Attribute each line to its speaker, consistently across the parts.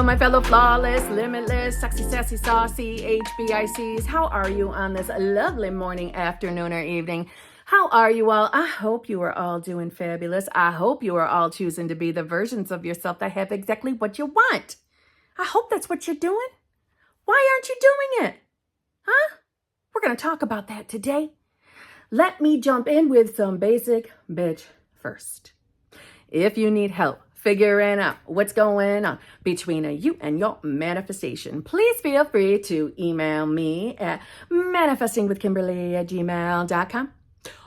Speaker 1: my fellow flawless, limitless, sexy, sassy, saucy HBICs. How are you on this lovely morning, afternoon, or evening? How are you all? I hope you are all doing fabulous. I hope you are all choosing to be the versions of yourself that have exactly what you want. I hope that's what you're doing. Why aren't you doing it? Huh? We're going to talk about that today. Let me jump in with some basic bitch first. If you need help figuring out what's going on between you and your manifestation, please feel free to email me at manifestingwithkimberly@gmail.com.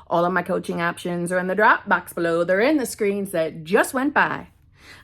Speaker 1: All of my coaching options are in the drop box below. They're in the screens that just went by.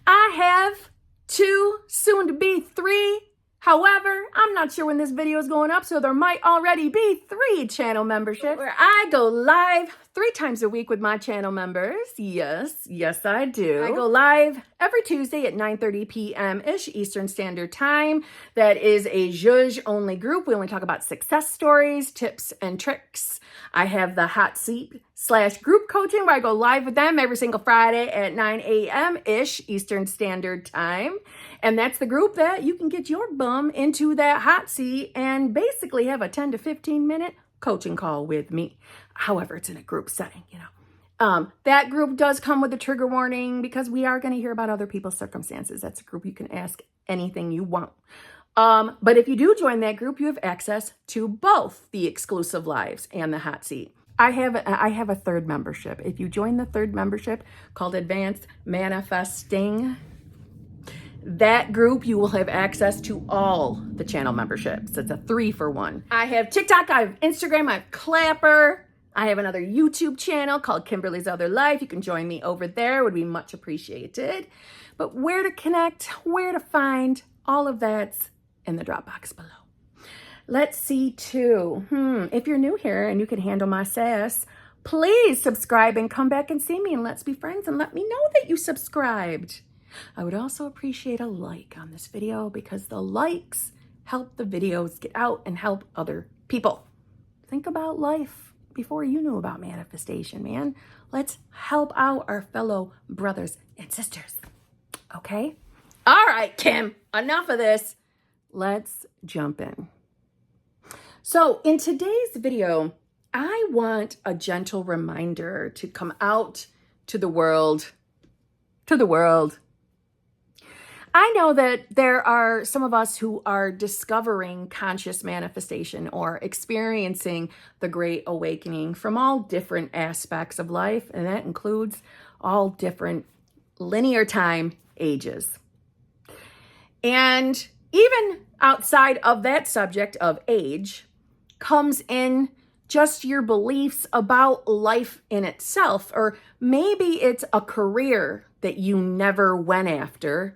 Speaker 1: I have 2, soon to be 3. However, I'm not sure when this video is going up, so there might already be 3 channel memberships where I go live 3 times a week with my channel members. Yes, I do. I go live every Tuesday at 9:30 p.m.-ish Eastern Standard Time. That is a zhuzh-only group. We only talk about success stories, tips, and tricks. I have the hot seat / group coaching where I go live with them every single Friday at 9 a.m.-ish Eastern Standard Time. And that's the group that you can get your bum into that hot seat and basically have a 10 to 15 minute coaching call with me. However, it's in a group setting, That group does come with a trigger warning because we are going to hear about other people's circumstances. That's a group you can ask anything you want. But if you do join that group, you have access to both the exclusive lives and the hot seat. I have a 3rd membership. If you join the 3rd membership called Advanced Manifesting, that group, you will have access to all the channel memberships. It's a 3-for-1. I have TikTok, I have Instagram, I have Clapper. I have another YouTube channel called Kimberly's Other Life. You can join me over there. It would be much appreciated. But where to connect, where to find, all of that's in the Dropbox below. Let's see too. If you're new here and you can handle my sass, please subscribe and come back and see me and let's be friends and let me know that you subscribed. I would also appreciate a like on this video because the likes help the videos get out and help other people. Think about life before you knew about manifestation, man. Let's help out our fellow brothers and sisters. Okay? All right, Kim, enough of this. Let's jump in. So in today's video, I want a gentle reminder to come out to the world. I know that there are some of us who are discovering conscious manifestation or experiencing the Great Awakening from all different aspects of life, and that includes all different linear time ages. And even outside of that subject of age comes in just your beliefs about life in itself, or maybe it's a career that you never went after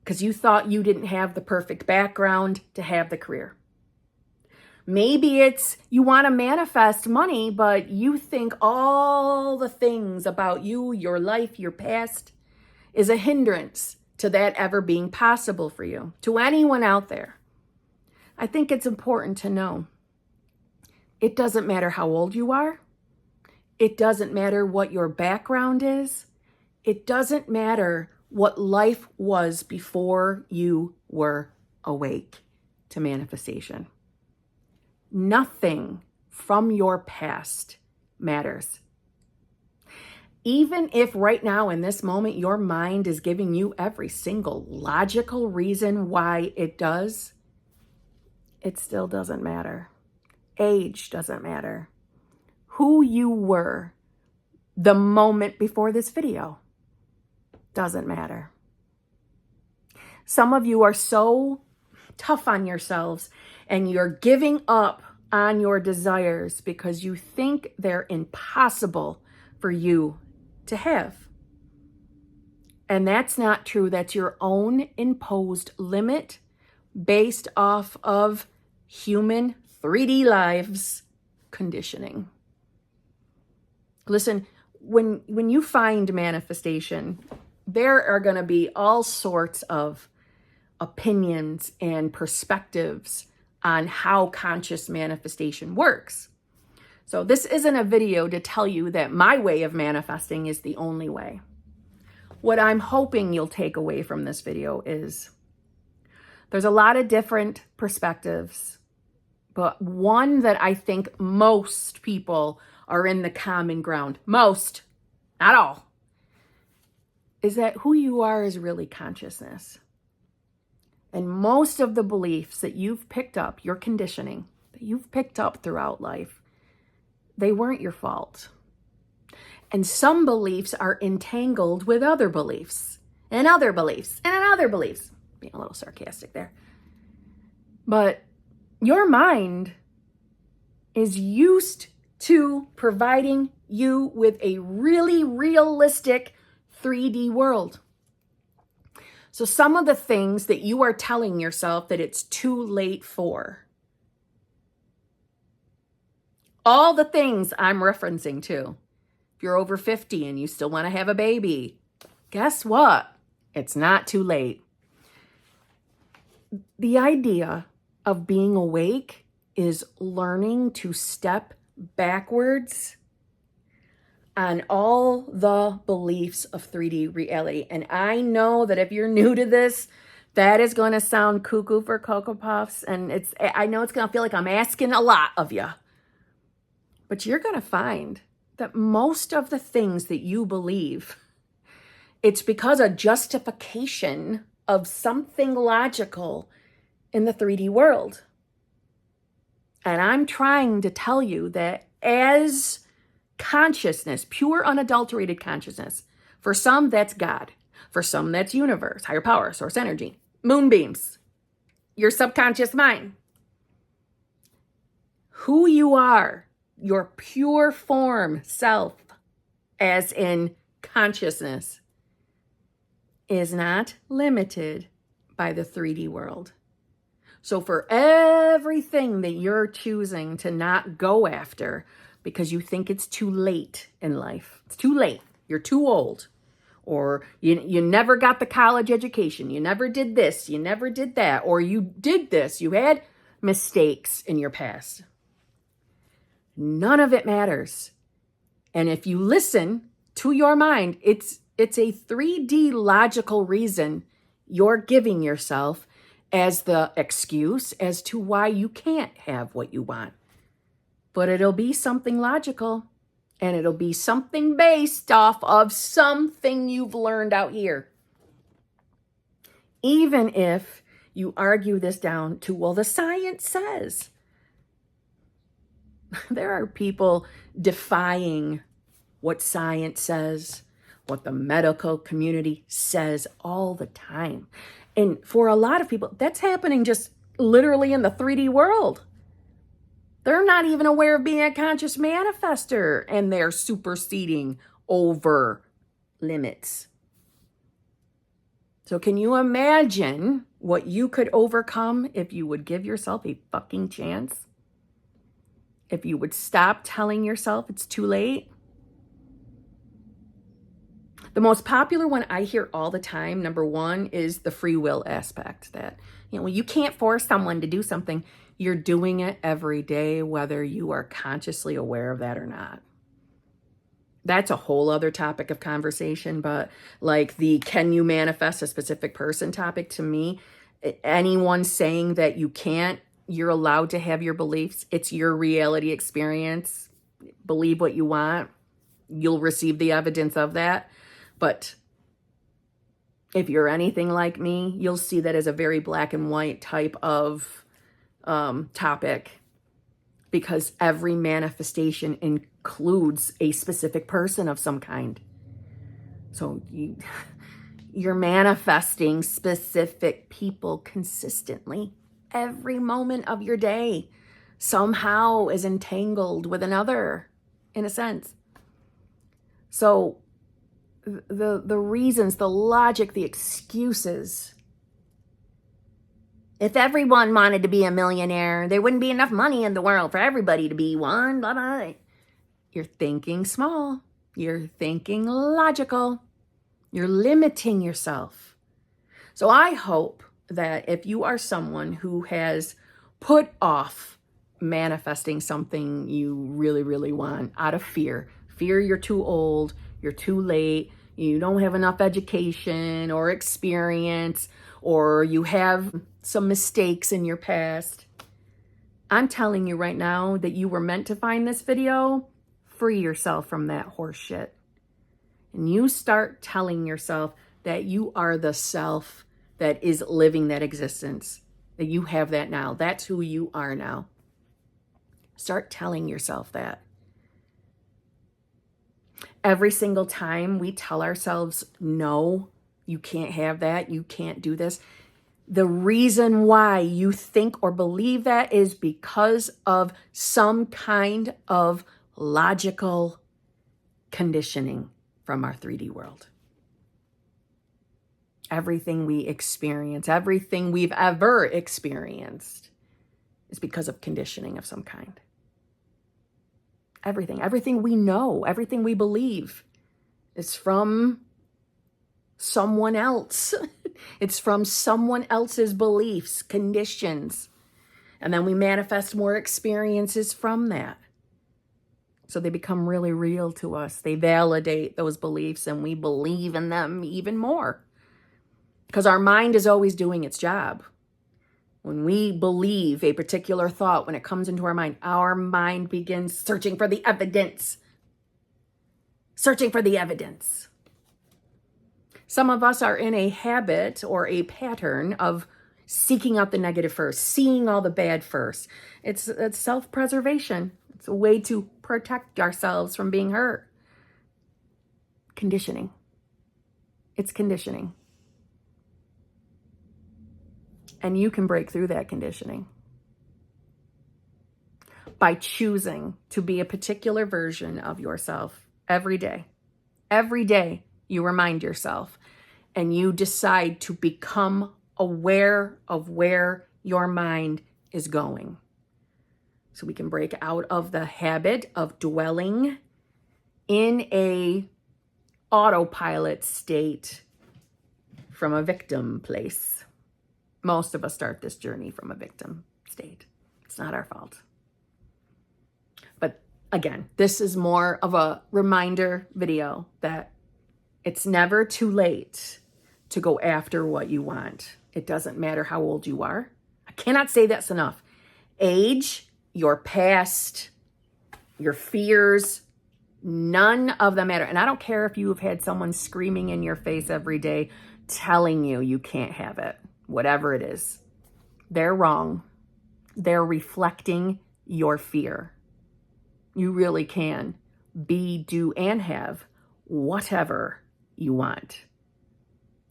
Speaker 1: because you thought you didn't have the perfect background to have the career. Maybe it's you want to manifest money, but you think all the things about you, your life, your past is a hindrance to that ever being possible for you. To anyone out there, I think it's important to know it doesn't matter how old you are. It doesn't matter what your background is. It doesn't matter what life was before you were awake to manifestation. Nothing from your past matters. Even if right now in this moment your mind is giving you every single logical reason why it does, it still doesn't matter. Age doesn't matter. Who you were the moment before this video doesn't matter. Some of you are so tough on yourselves and you're giving up on your desires because you think they're impossible for you to have. And that's not true. That's your own imposed limit based off of human 3D lives conditioning. Listen, when you find manifestation, there are going to be all sorts of opinions and perspectives on how conscious manifestation works. So this isn't a video to tell you that my way of manifesting is the only way. What I'm hoping you'll take away from this video is There's a lot of different perspectives, but one that I think most people are in the common ground, most, not all, is that who you are is really consciousness. And most of the beliefs that you've picked up, your conditioning, that you've picked up throughout life, they weren't your fault. And some beliefs are entangled with other beliefs, and other beliefs, and other beliefs. Being a little sarcastic there. But your mind is used to providing you with a really realistic 3D world. So some of the things that you are telling yourself that it's too late for, all the things I'm referencing to, if you're over 50 and you still want to have a baby, guess what? It's not too late. The idea of being awake is learning to step backwards on all the beliefs of 3D reality. And I know that if you're new to this, that is going to sound cuckoo for Cocoa Puffs. And I know it's going to feel like I'm asking a lot of you. But you're going to find that most of the things that you believe, it's because of justification of something logical in the 3D world. And I'm trying to tell you that as consciousness, pure unadulterated consciousness, for some that's God, for some that's universe, higher power, source energy, moonbeams, your subconscious mind. Who you are, your pure form self, as in consciousness, is not limited by the 3D world. So for everything that you're choosing to not go after because you think it's too late in life, it's too late, you're too old, or you never got the college education, you never did this, you never did that, or you did this, you had mistakes in your past. None of it matters. And if you listen to your mind, it's a 3D logical reason you're giving yourself as the excuse as to why you can't have what you want. But it'll be something logical, and it'll be something based off of something you've learned out here. Even if you argue this down to, well, the science says. There are people defying what science says, what the medical community says all the time. And for a lot of people, that's happening just literally in the 3D world. They're not even aware of being a conscious manifester, and they're superseding over limits. So can you imagine what you could overcome if you would give yourself a fucking chance? If you would stop telling yourself it's too late? The most popular one I hear all the time, number one, is the free will aspect. That, you can't force someone to do something. You're doing it every day, whether you are consciously aware of that or not. That's a whole other topic of conversation, but like the can you manifest a specific person topic, to me, anyone saying that you can't, you're allowed to have your beliefs. It's your reality experience. Believe what you want. You'll receive the evidence of that. But if you're anything like me, you'll see that as a very black and white type of topic, because every manifestation includes a specific person of some kind. So you're manifesting specific people consistently. Every moment of your day somehow is entangled with another, in a sense. So the reasons, the logic, the excuses. If everyone wanted to be a millionaire, there wouldn't be enough money in the world for everybody to be one. Blah, blah. You're thinking small. You're thinking logical. You're limiting yourself. So I hope that if you are someone who has put off manifesting something you really, really want out of fear you're too old, you're too late, you don't have enough education or experience, or you have some mistakes in your past. I'm telling you right now that you were meant to find this video. Free yourself from that horse shit. And you start telling yourself that you are the self that is living that existence, that you have that now. That's who you are now. Start telling yourself that. Every single time we tell ourselves, no, you can't have that, you can't do this, the reason why you think or believe that is because of some kind of logical conditioning from our 3D world. Everything we experience, everything we've ever experienced is because of conditioning of some kind. Everything we know, everything we believe is from someone else. It's from someone else's beliefs, conditions. And then we manifest more experiences from that. So they become really real to us. They validate those beliefs and we believe in them even more. Because our mind is always doing its job. When we believe a particular thought, when it comes into our mind begins searching for the evidence. Searching for the evidence. Some of us are in a habit or a pattern of seeking out the negative first, seeing all the bad first. It's self-preservation. It's a way to protect ourselves from being hurt. Conditioning. It's conditioning. And you can break through that conditioning by choosing to be a particular version of yourself every day. Every day you remind yourself and you decide to become aware of where your mind is going. So we can break out of the habit of dwelling in a autopilot state from a victim place. Most of us start this journey from a victim state. It's not our fault. But again, this is more of a reminder video that it's never too late to go after what you want. It doesn't matter how old you are. I cannot say that's enough. Age, your past, your fears, none of them matter. And I don't care if you've had someone screaming in your face every day telling you you can't have it. Whatever it is, they're wrong. They're reflecting your fear. You really can be, do, and have whatever you want.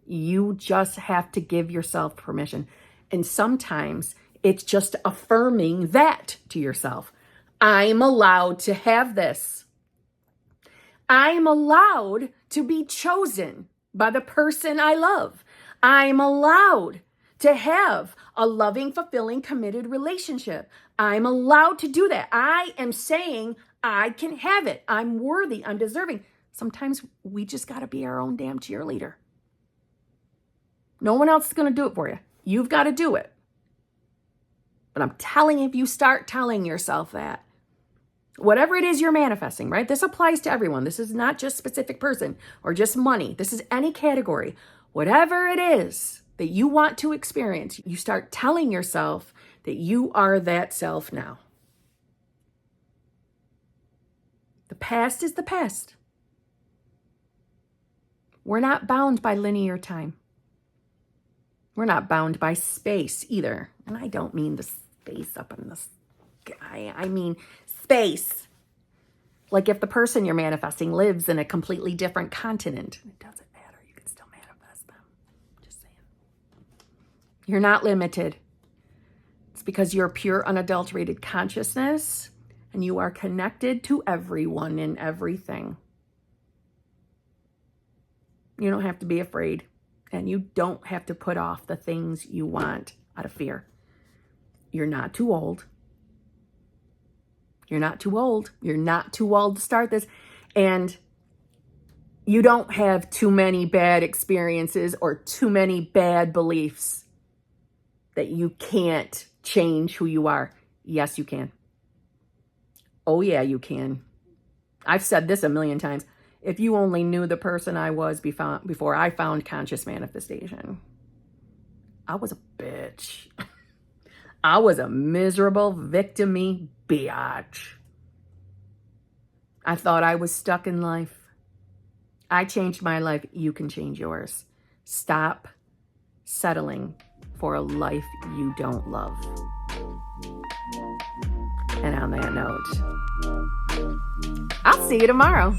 Speaker 1: You just have to give yourself permission. And sometimes it's just affirming that to yourself. I'm allowed to have this. I'm allowed to be chosen by the person I love. I'm allowed to have a loving, fulfilling, committed relationship. I'm allowed to do that. I am saying I can have it. I'm worthy. I'm deserving. Sometimes we just got to be our own damn cheerleader. No one else is going to do it for you. You've got to do it. But I'm telling you, if you start telling yourself that, whatever it is you're manifesting, right? This applies to everyone. This is not just specific person or just money. This is any category. Whatever it is that you want to experience, you start telling yourself that you are that self now. The past is the past. We're not bound by linear time. We're not bound by space either. And I don't mean the space up in the sky. I mean space. Like if the person you're manifesting lives in a completely different continent, it doesn't matter. You can still manifest them. Just saying. You're not limited. It's because you're pure, unadulterated consciousness and you are connected to everyone and everything. You don't have to be afraid. And you don't have to put off the things you want out of fear. You're not too old. You're not too old. You're not too old to start this. And you don't have too many bad experiences or too many bad beliefs that you can't change who you are. Yes, you can. Oh, yeah, you can. I've said this a million times. If you only knew the person I was before I found conscious manifestation, I was a bitch. I was a miserable victim-y biatch. I thought I was stuck in life. I changed my life. You can change yours. Stop settling for a life you don't love. And on that note, I'll see you tomorrow.